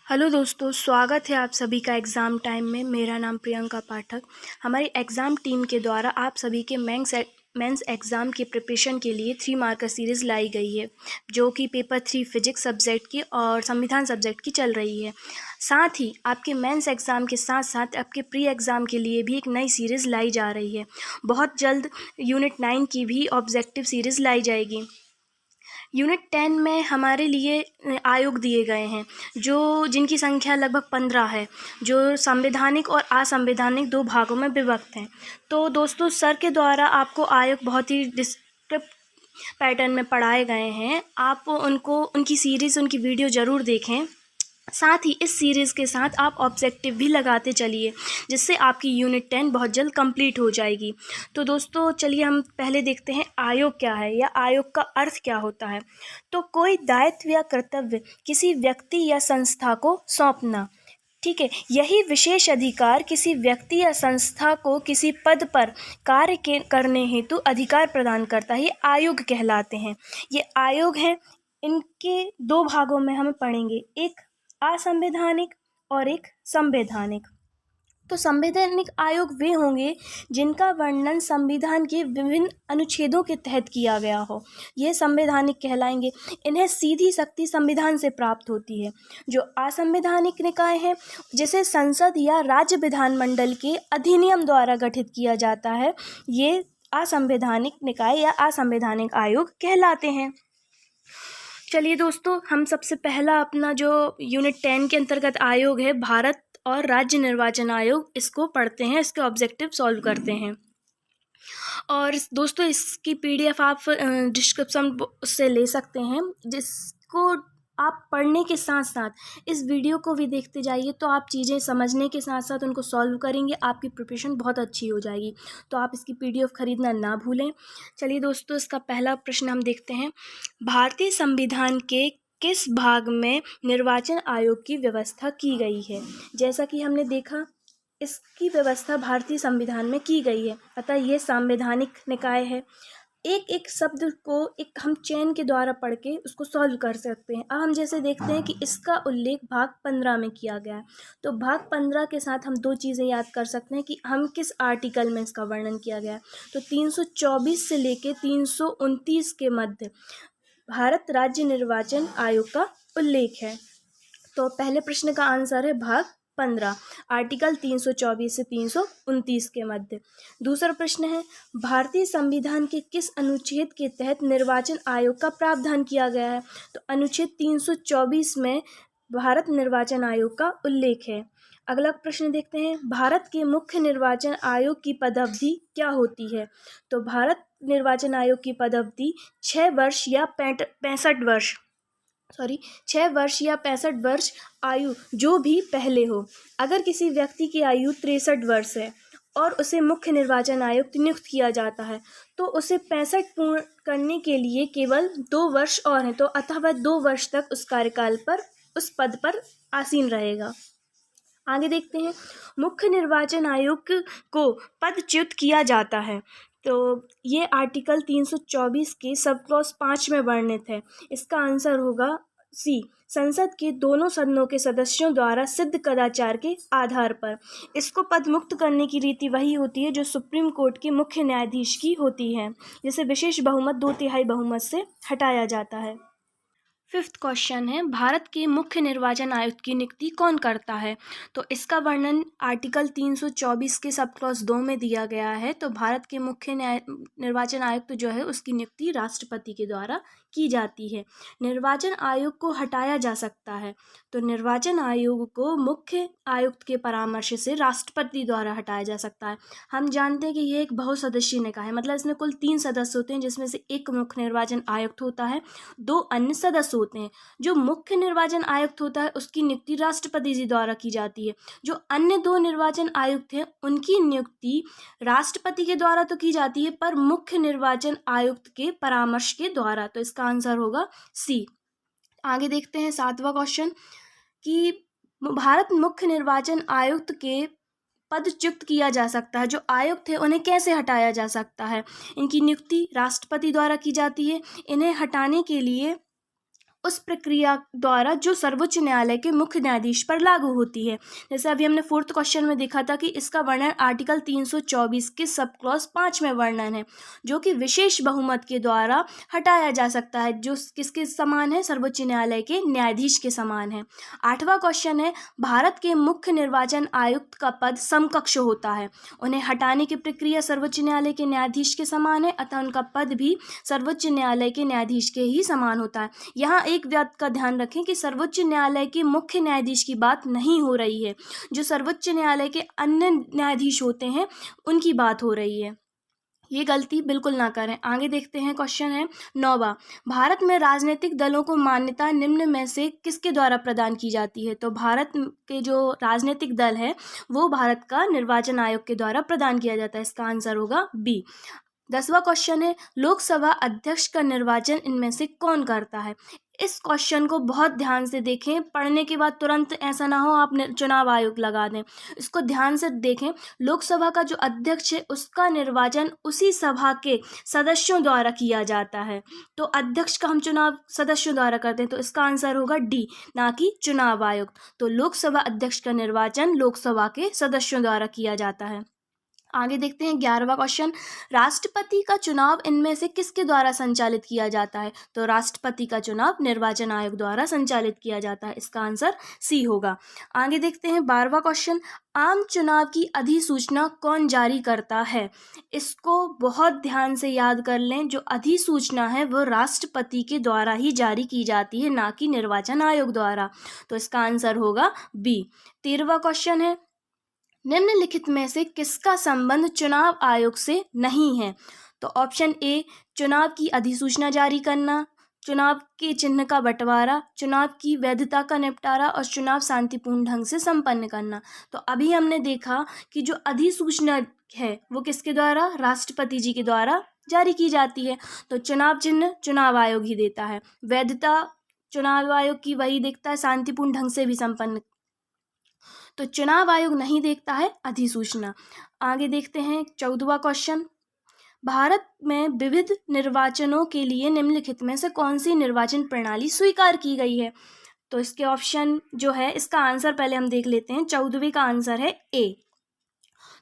Hello दोस्तों, स्वागत है आप सभी का एग्ज़ाम टाइम में। मेरा नाम प्रियंका पाठक। हमारी एग्ज़ाम टीम के द्वारा आप सभी के मेंस एग्ज़ाम की प्रिपरेशन के लिए 3 मार्कर सीरीज़ लाई गई है, जो कि पेपर 3 फिजिक्स सब्जेक्ट की और संविधान सब्जेक्ट की चल रही है। साथ ही आपके मेंस एग्ज़ाम के साथ साथ आपके प्री एग्ज़ाम के लिए भी एक नई सीरीज़ लाई जा रही है। बहुत जल्द यूनिट 9 की भी ऑब्जेक्टिव सीरीज़ लाई जाएगी। यूनिट 10 में हमारे लिए आयोग दिए गए हैं, जिनकी संख्या लगभग 15 है, जो संवैधानिक और असंवैधानिक 2 भागों में विभक्त हैं। तो दोस्तों, सर के द्वारा आपको आयोग बहुत ही डिस्क्रिप्ट पैटर्न में पढ़ाए गए हैं। आप उनकी सीरीज़, उनकी वीडियो ज़रूर देखें। साथ ही इस सीरीज़ के साथ आप ऑब्जेक्टिव भी लगाते चलिए, जिससे आपकी यूनिट 10 बहुत जल्द कंप्लीट हो जाएगी। तो दोस्तों, चलिए हम पहले देखते हैं आयोग क्या है या आयोग का अर्थ क्या होता है। तो कोई दायित्व या कर्तव्य किसी व्यक्ति या संस्था को सौंपना, ठीक है। यही विशेष अधिकार किसी व्यक्ति या संस्था को किसी पद पर कार्य करने हेतु अधिकार प्रदान करता है। ये आयोग कहलाते हैं। ये आयोग हैं। इनके 2 भागों में हम पढ़ेंगे, एक असंवैधानिक और एक संवैधानिक। तो संवैधानिक आयोग वे होंगे जिनका वर्णन संविधान के विभिन्न अनुच्छेदों के तहत किया गया हो, ये संवैधानिक कहलाएंगे। इन्हें सीधी शक्ति संविधान से प्राप्त होती है। जो असंवैधानिक निकाय हैं, जिसे संसद या राज्य विधानमंडल के अधिनियम द्वारा गठित किया जाता है, ये असंवैधानिक निकाय या असंवैधानिक आयोग कहलाते हैं। चलिए दोस्तों, हम सबसे पहला अपना जो यूनिट 10 के अंतर्गत आयोग है, भारत और राज्य निर्वाचन आयोग, इसको पढ़ते हैं, इसके ऑब्जेक्टिव सॉल्व करते हैं। और दोस्तों, इसकी PDF आप डिस्क्रिप्शन से ले सकते हैं, जिसको आप पढ़ने के साथ साथ इस वीडियो को भी देखते जाइए, तो आप चीज़ें समझने के साथ साथ उनको सॉल्व करेंगे, आपकी प्रिपरेशन बहुत अच्छी हो जाएगी। तो आप इसकी PDF खरीदना ना भूलें। चलिए दोस्तों, इसका पहला प्रश्न हम देखते हैं। भारतीय संविधान के किस भाग में निर्वाचन आयोग की व्यवस्था की गई है? जैसा कि हमने देखा, इसकी व्यवस्था भारतीय संविधान में की गई है, अतः ये संवैधानिक निकाय है। एक एक शब्द को एक हम चेन के द्वारा पढ़ के उसको सॉल्व कर सकते हैं। अब हम जैसे देखते हैं कि इसका उल्लेख भाग 15 में किया गया है, तो भाग 15 के साथ हम 2 चीज़ें याद कर सकते हैं कि हम किस आर्टिकल में इसका वर्णन किया गया है। तो 324 से लेके 329 के मध्य भारत राज्य निर्वाचन आयोग का उल्लेख है। तो पहले प्रश्न का आंसर है भाग 15, आर्टिकल 324 से 329 के मध्य। दूसरा प्रश्न है, भारतीय संविधान के किस अनुच्छेद के तहत निर्वाचन आयोग का प्रावधान किया गया है? तो अनुच्छेद 324 में भारत निर्वाचन आयोग का उल्लेख है। अगला प्रश्न देखते हैं, भारत के मुख्य निर्वाचन आयोग की पदावधि क्या होती है? तो भारत निर्वाचन आयोग की पदावधि 6 वर्ष या 65 वर्ष आयु जो भी पहले हो। अगर किसी व्यक्ति की आयु 63 वर्ष है और उसे मुख्य निर्वाचन आयुक्त नियुक्त किया जाता है, तो उसे 65 पूर्ण करने के लिए केवल 2 वर्ष और हैं, तो अतः वह 2 वर्ष तक उस कार्यकाल पर, उस पद पर आसीन रहेगा। आगे देखते हैं, मुख्य निर्वाचन आयुक्त को पदच्युत किया जाता है। तो ये आर्टिकल 324 के सब क्लॉज 5 में वर्णित है। इसका आंसर होगा सी, संसद के दोनों सदनों के सदस्यों द्वारा सिद्ध कदाचार के आधार पर। इसको पद मुक्त करने की रीति वही होती है जो सुप्रीम कोर्ट के मुख्य न्यायाधीश की होती है, जिसे विशेष बहुमत 2/3 बहुमत से हटाया जाता है। 5th क्वेश्चन है, भारत के मुख्य निर्वाचन आयुक्त की नियुक्ति कौन करता है? तो इसका वर्णन आर्टिकल 324 के सब क्लॉज 2 में दिया गया है। तो भारत के मुख्य निर्वाचन आयुक्त जो है, उसकी नियुक्ति राष्ट्रपति के द्वारा की जाती है। निर्वाचन आयोग को हटाया जा सकता है, तो निर्वाचन आयोग को मुख्य आयुक्त के परामर्श से राष्ट्रपति द्वारा हटाया जा सकता है। हम जानते हैं कि ये एक बहुसदस्यीय निकाय है, मतलब इसमें कुल 3 सदस्य होते हैं, जिसमें से एक मुख्य निर्वाचन आयुक्त होता है, 2 अन्य सदस्य होते हैं। जो मुख्य निर्वाचन आयुक्त होता है, उसकी नियुक्ति राष्ट्रपति जी द्वारा की जाती है। जो अन्य 2 निर्वाचन आयुक्त हैं, उनकी नियुक्ति राष्ट्रपति के द्वारा तो की जाती है, पर मुख्य निर्वाचन आयुक्त के परामर्श के द्वारा। तो इसका आंसर होगा सी। आगे देखते हैं 7वां क्वेश्चन कि भारत मुख्य निर्वाचन आयुक्त के पदच्युत किया जा सकता है। जो आयुक्त है, उन्हें कैसे हटाया जा सकता है? इनकी नियुक्ति राष्ट्रपति द्वारा की जाती है। इन्हें हटाने के लिए उस प्रक्रिया द्वारा जो सर्वोच्च न्यायालय के मुख्य न्यायाधीश पर लागू होती है। जैसे अभी हमने 4th क्वेश्चन में देखा था कि इसका वर्णन आर्टिकल 324 के सब क्लॉज 5 में वर्णन है, जो कि विशेष बहुमत के द्वारा हटाया जा सकता है, जो किसके समान है, सर्वोच्च न्यायालय के न्यायाधीश के समान है। 8वां क्वेश्चन है, भारत के मुख्य निर्वाचन आयुक्त का पद समकक्ष होता है, उन्हें हटाने की प्रक्रिया सर्वोच्च न्यायालय के न्यायाधीश के समान है, अतः उनका पद भी सर्वोच्च न्यायालय के न्यायाधीश के ही समान होता है। यहाँ एक बात का ध्यान रखें कि सर्वोच्च न्यायालय के मुख्य न्यायाधीश की बात नहीं हो रही है, जो सर्वोच्च न्यायालय के अन्य न्यायाधीश होते हैं उनकी बात हो रही है। ये गलती बिल्कुल ना करें। आगे देखते हैं, क्वेश्चन है 9वां, भारत में राजनीतिक दलों को मान्यता निम्न में से किसके द्वारा प्रदान की जाती है? तो भारत के जो राजनीतिक दल है वो भारत का निर्वाचन आयोग के द्वारा प्रदान किया जाता है। इसका आंसर होगा बी। 10वां क्वेश्चन है, लोकसभा अध्यक्ष का निर्वाचन इनमें से कौन करता है? इस क्वेश्चन को बहुत ध्यान से देखें, पढ़ने के बाद तुरंत ऐसा ना हो आप चुनाव आयोग लगा दें। इसको ध्यान से देखें, लोकसभा का जो अध्यक्ष है उसका निर्वाचन उसी सभा के सदस्यों द्वारा किया जाता है। तो अध्यक्ष का हम चुनाव सदस्यों द्वारा करते हैं, तो इसका आंसर होगा डी, ना कि चुनाव आयोग। तो लोकसभा अध्यक्ष का निर्वाचन लोकसभा के सदस्यों द्वारा किया जाता है। आगे देखते हैं 11वां क्वेश्चन, राष्ट्रपति का चुनाव इनमें से किसके द्वारा संचालित किया जाता है? तो राष्ट्रपति का चुनाव निर्वाचन आयोग द्वारा संचालित किया जाता है। इसका आंसर सी होगा। आगे देखते हैं 12वां क्वेश्चन, आम चुनाव की अधिसूचना कौन जारी करता है? इसको बहुत ध्यान से याद कर लें, जो अधिसूचना है वो राष्ट्रपति के द्वारा ही जारी की जाती है, ना कि निर्वाचन आयोग द्वारा। तो इसका आंसर होगा बी। 13वां क्वेश्चन है, निम्नलिखित में से किसका संबंध चुनाव आयोग से नहीं है? तो ऑप्शन ए, चुनाव की अधिसूचना जारी करना, चुनाव के चिन्ह का बंटवारा, चुनाव की वैधता का निपटारा और चुनाव शांतिपूर्ण ढंग से संपन्न करना। तो अभी हमने देखा कि जो अधिसूचना है वो किसके द्वारा, राष्ट्रपति जी के द्वारा जारी की जाती है। तो चुनाव चिन्ह चुनाव आयोग ही देता है, वैधता चुनाव आयोग की वही देखता है, शांतिपूर्ण ढंग से भी संपन्न, तो चुनाव आयोग नहीं देखता है अधिसूचना। आगे देखते हैं 14वां क्वेश्चन, भारत में विविध निर्वाचनों के लिए निम्नलिखित में से कौन सी निर्वाचन प्रणाली स्वीकार की गई है? तो इसके ऑप्शन जो है, इसका आंसर पहले हम देख लेते हैं। 14वीं का आंसर है ए।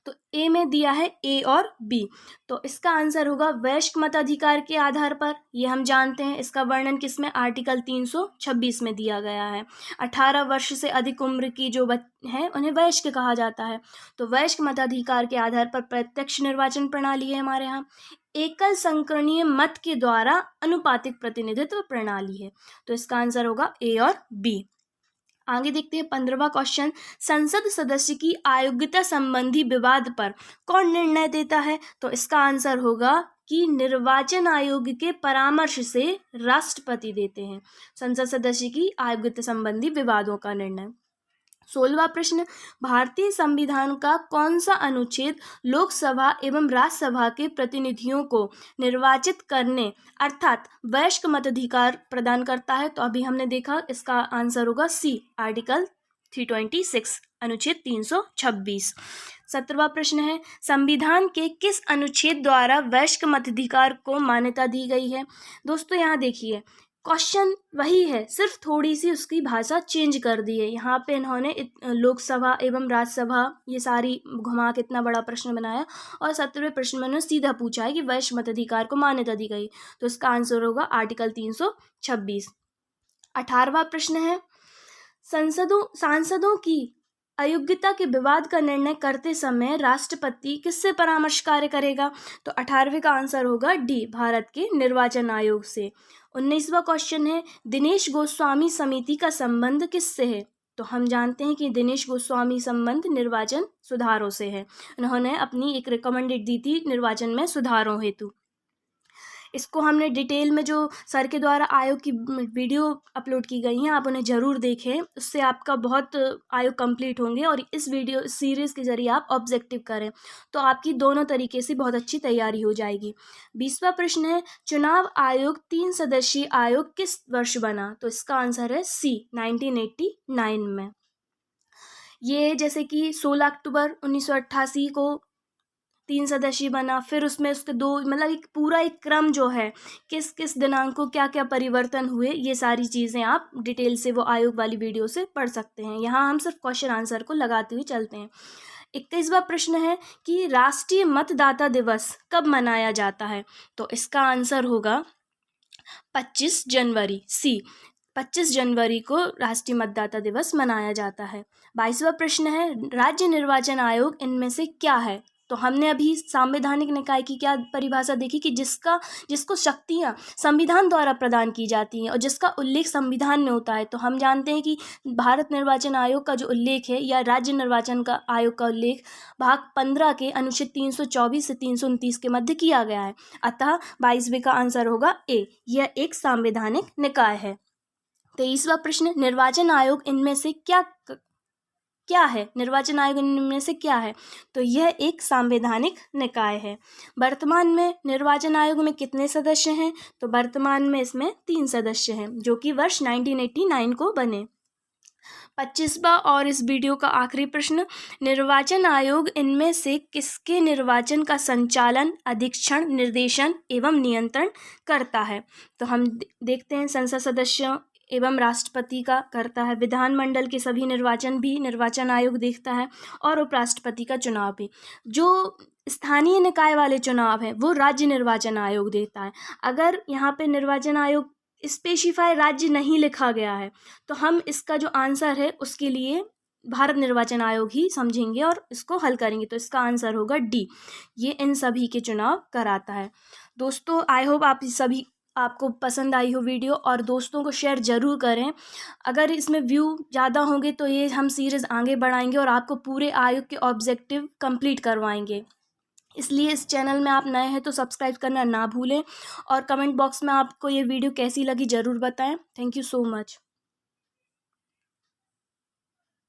तो ए में दिया है ए और बी, तो इसका आंसर होगा वयस्क मताधिकार के आधार पर। ये हम जानते हैं, इसका वर्णन किसमें, आर्टिकल 326 में दिया गया है। 18 वर्ष से अधिक उम्र की जो है उन्हें वयस्क कहा जाता है। तो वयस्क मताधिकार के आधार पर प्रत्यक्ष निर्वाचन प्रणाली है हमारे यहाँ। एकल संकरणीय मत के द्वारा अनुपातिक प्रतिनिधित्व प्रणाली है। तो इसका आंसर होगा ए और बी। आगे देखते हैं 15वां क्वेश्चन, संसद सदस्य की अयोग्यता संबंधी विवाद पर कौन निर्णय देता है? तो इसका आंसर होगा कि निर्वाचन आयोग के परामर्श से राष्ट्रपति देते हैं संसद सदस्य की अयोग्यता संबंधी विवादों का निर्णय। 16वां प्रश्न, भारतीय संविधान का कौन सा अनुच्छेद लोकसभा एवं राज्यसभा के प्रतिनिधियों को निर्वाचित करने अर्थात वयस्क मताधिकार प्रदान करता है? तो अभी हमने देखा, इसका आंसर होगा सी, आर्टिकल 326, अनुच्छेद 326। 17वां प्रश्न है, संविधान के किस अनुच्छेद द्वारा वयस्क मताधिकार को मान्यता दी गई है? दोस्तों यहाँ देखिए, क्वेश्चन वही है, सिर्फ थोड़ी सी उसकी भाषा चेंज कर दी है। यहाँ पे इन्होंने लोकसभा एवं राज्यसभा ये सारी घुमा के इतना बड़ा प्रश्न बनाया, और 17वें प्रश्न में उन्होंने सीधा पूछा है कि वयस्क मताधिकार को मान्यता दी गई। तो इसका आंसर होगा आर्टिकल 326। 18वां प्रश्न है, सांसदों की अयोग्यता के विवाद का निर्णय करते समय राष्ट्रपति किससे परामर्श कार्य करेगा? तो 18वें का आंसर होगा डी, भारत के निर्वाचन आयोग से। 19वां क्वेश्चन है, दिनेश गोस्वामी समिति का संबंध किससे है? तो हम जानते हैं कि दिनेश गोस्वामी संबंध निर्वाचन सुधारों से है। उन्होंने अपनी एक रिकमेंडेड दी थी निर्वाचन में सुधारों हेतु। इसको हमने डिटेल में जो सर के द्वारा आयोग की वीडियो अपलोड की गई हैं, आप उन्हें ज़रूर देखें, उससे आपका बहुत आयोग कंप्लीट होंगे। और इस वीडियो सीरीज़ के ज़रिए आप ऑब्जेक्टिव करें तो आपकी दोनों तरीके से बहुत अच्छी तैयारी हो जाएगी। 20वां प्रश्न है, चुनाव आयोग 3 सदस्यीय आयोग किस वर्ष बना? तो इसका आंसर है सी, 1989 में। ये जैसे कि 16 अक्टूबर 1988 को 3 सदस्यीय बना, फिर उसमें उसके 2, मतलब एक पूरा एक क्रम जो है, किस किस दिनांक को क्या क्या परिवर्तन हुए, ये सारी चीज़ें आप डिटेल से वो आयोग वाली वीडियो से पढ़ सकते हैं। यहाँ हम सिर्फ क्वेश्चन आंसर को लगाते हुए चलते हैं। 21वां प्रश्न है कि राष्ट्रीय मतदाता दिवस कब मनाया जाता है? तो इसका आंसर होगा 25 जनवरी, सी। 25 जनवरी को राष्ट्रीय मतदाता दिवस मनाया जाता है। 22वां प्रश्न है राज्य निर्वाचन आयोग इनमें से क्या है? तो हमने अभी संवैधानिक निकाय की क्या परिभाषा देखी कि जिसको शक्तियां संविधान द्वारा प्रदान की जाती हैं और जिसका उल्लेख संविधान में होता है। तो हम जानते हैं कि भारत निर्वाचन आयोग का जो उल्लेख है या राज्य निर्वाचन का आयोग का उल्लेख भाग 15 के अनुच्छेद 324 से 329 के मध्य किया गया है। अतः 22वें का आंसर होगा ए, यह एक संवैधानिक निकाय है। 23वां प्रश्न निर्वाचन आयोग इनमें से क्या है? निर्वाचन आयोग इनमें से क्या है? तो यह एक संवैधानिक निकाय है। वर्तमान में निर्वाचन आयोग में कितने सदस्य हैं? तो वर्तमान में इसमें 3 सदस्य हैं जो कि वर्ष 1989 को बने। 25वां और इस वीडियो का आखिरी प्रश्न निर्वाचन आयोग इनमें से किसके निर्वाचन का संचालन, अधीक्षण, निर्देशन एवं नियंत्रण करता है? तो हम देखते हैं संसद सदस्यों एवं राष्ट्रपति का करता है, विधानमंडल के सभी निर्वाचन भी निर्वाचन आयोग देखता है और उपराष्ट्रपति का चुनाव भी। जो स्थानीय निकाय वाले चुनाव है वो राज्य निर्वाचन आयोग देता है। अगर यहाँ पे निर्वाचन आयोग स्पेसिफाई राज्य नहीं लिखा गया है तो हम इसका जो आंसर है उसके लिए भारत निर्वाचन आयोग ही समझेंगे और इसको हल करेंगे। तो इसका आंसर होगा डी, ये इन सभी के चुनाव कराता है। दोस्तों आई होप आपको पसंद आई हो वीडियो और दोस्तों को शेयर ज़रूर करें। अगर इसमें व्यू ज़्यादा होंगे तो ये हम सीरीज़ आगे बढ़ाएंगे और आपको पूरे आयोग के ऑब्जेक्टिव कंप्लीट करवाएंगे। इसलिए इस चैनल में आप नए हैं तो सब्सक्राइब करना ना भूलें और कमेंट बॉक्स में आपको ये वीडियो कैसी लगी ज़रूर बताएं। Thank you so much.